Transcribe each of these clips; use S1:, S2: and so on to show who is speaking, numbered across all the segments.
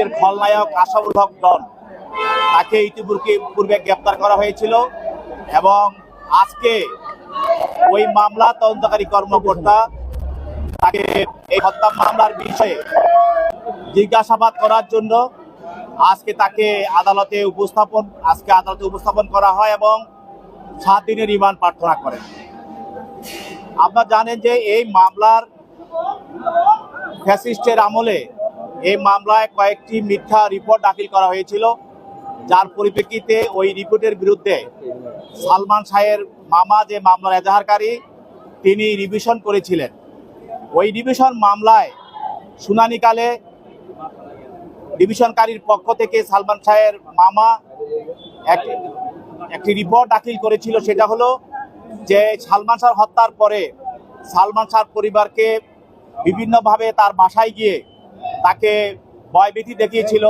S1: চলচ্চিত্রের খলনায়ক আশরাফুল হক ডন, তাকে ইতিপূর্বে গ্রেপ্তার করা হয়েছিল এবং আজকে ওই মামলা তদন্তকারী কর্মকর্তা তাকে এই হত্যা মামলার বিষয়ে জিজ্ঞাসাবাদ করার জন্য আজকে আদালতে উপস্থাপন করা হয় এবং 7 দিনের রিমান্ড প্রার্থনা করেন। আপনারা জানেন যে এই মামলার ফ্যাসিস্টের আমলে এই মামলায় কয়েকটি মিথ্যা রিপোর্ট দাখিল করা হয়েছিল, যার পরিপ্রেক্ষিতে ওই রিপোর্টের বিরুদ্ধে সালমান শাহের মামা যে মামলার এজাহারকারী তিনি রিভিশন করেছিলেন। ওই রিভিশন মামলায় শুনানিকালে রিভিশনকারীর পক্ষ থেকে সালমান শাহের মামা একটি রিপোর্ট দাখিল করেছিল। সেটা হলো যে সালমান শাহ হত্যার পরে সালমান শাহ পরিবারকে বিভিন্নভাবে তার বাসায় গিয়ে তাকে ভয়ভীতি দেখিয়েছিল।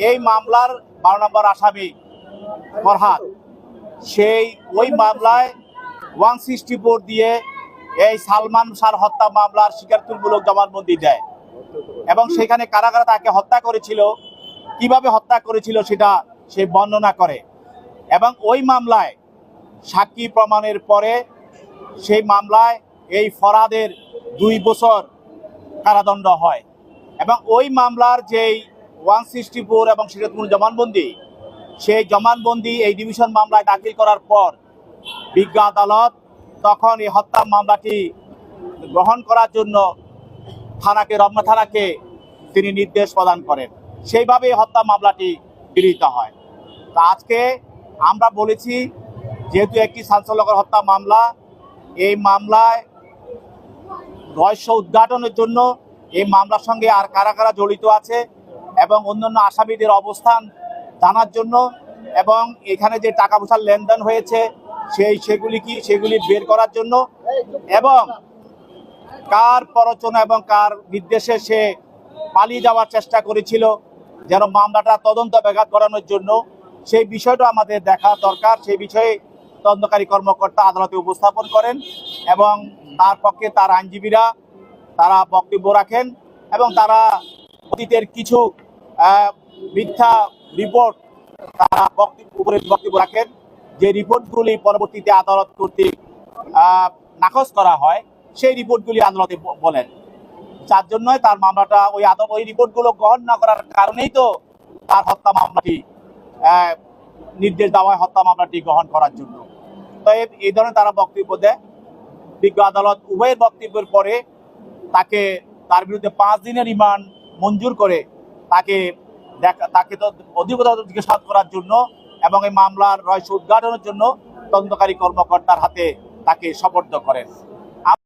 S1: এই মামলার 12 নম্বর আসামি ফরহাদ ওই মামলায় 164 দিয়ে এই সালমান শাহ হত্যা মামলার স্বীকারোক্তিমূলক জবানবন্দি দেয় এবং সেখানে কারা কারা তাকে হত্যা করেছিল, কিভাবে হত্যা করেছিল সেটা সে বর্ণনা করে এবং ওই মামলায় সাক্ষী প্রমাণের পরে সেই মামলায় এই ফরহাদের 2 বছর কারাদণ্ড হয় এবং ওই মামলার যেই 164 এবং স্বীকারোক্তিমূলক জবানবন্দি, সেই জবানবন্দি এই ডিভিশন মামলায় দাখিল করার পর বিজ্ঞ আদালত তখন এই হত্যা মামলাটি গ্রহণ করার জন্য রমনা থানাকে তিনি নির্দেশ প্রদান করেন। সেইভাবে হত্যা মামলাটি গৃহীত হয়। তা আজকে আমরা বলেছি, যেহেতু একটি চাঞ্চল্যকর হত্যা মামলা, এই মামলায় রহস্য উদ্ঘাটনের জন্য এই মামলার সঙ্গে আর কারা কারা জড়িত আছে এবং অন্যান্য আসামিদের অবস্থান জানার জন্য এবং এখানে যে টাকা পয়সার লেনদেন হয়েছে সেগুলি বের করার জন্য এবং কার প্ররোচনা এবং কার নির্দেশে সে পালিয়ে যাওয়ার চেষ্টা করেছিল যেন মামলাটা তদন্ত ব্যাঘাত করানোর জন্য, সেই বিষয়টা আমাদের দেখা দরকার। সেই বিষয়ে তদন্তকারী কর্মকর্তা আদালতে উপস্থাপন করেন এবং তার পক্ষে তার আইনজীবীরা তারা বক্তব্য রাখেন এবং তারা অতীতের কিছু মিথ্যা রিপোর্ট তারা বক্তব্য রাখেন, যে রিপোর্টগুলি পরবর্তীতে আদালত কর্তৃক নাকচ করা হয়, সেই রিপোর্টগুলি আদালতে বলেন। যার জন্যই তার মামলাটা ওই রিপোর্টগুলো গ্রহণ না করার কারণেই তো তার হত্যা মামলাটি নির্দেশ দেওয়া হয় হত্যা মামলাটি গ্রহণ করার জন্য। তো এই ধরনের তারা বক্তব্য দেয়। বিজ্ঞ আদালত উভয়ের বক্তব্যের পরে তার বিরুদ্ধে 5 দিনের রিমান্ড মঞ্জুর করে তাকে তো অধিকতর জিজ্ঞাসাবাদ করার জন্য এবং এই মামলার রহস্য উদ্ঘাটনের জন্য তদন্তকারী কর্মকর্তার হাতে তাকে সোপর্দ করেন।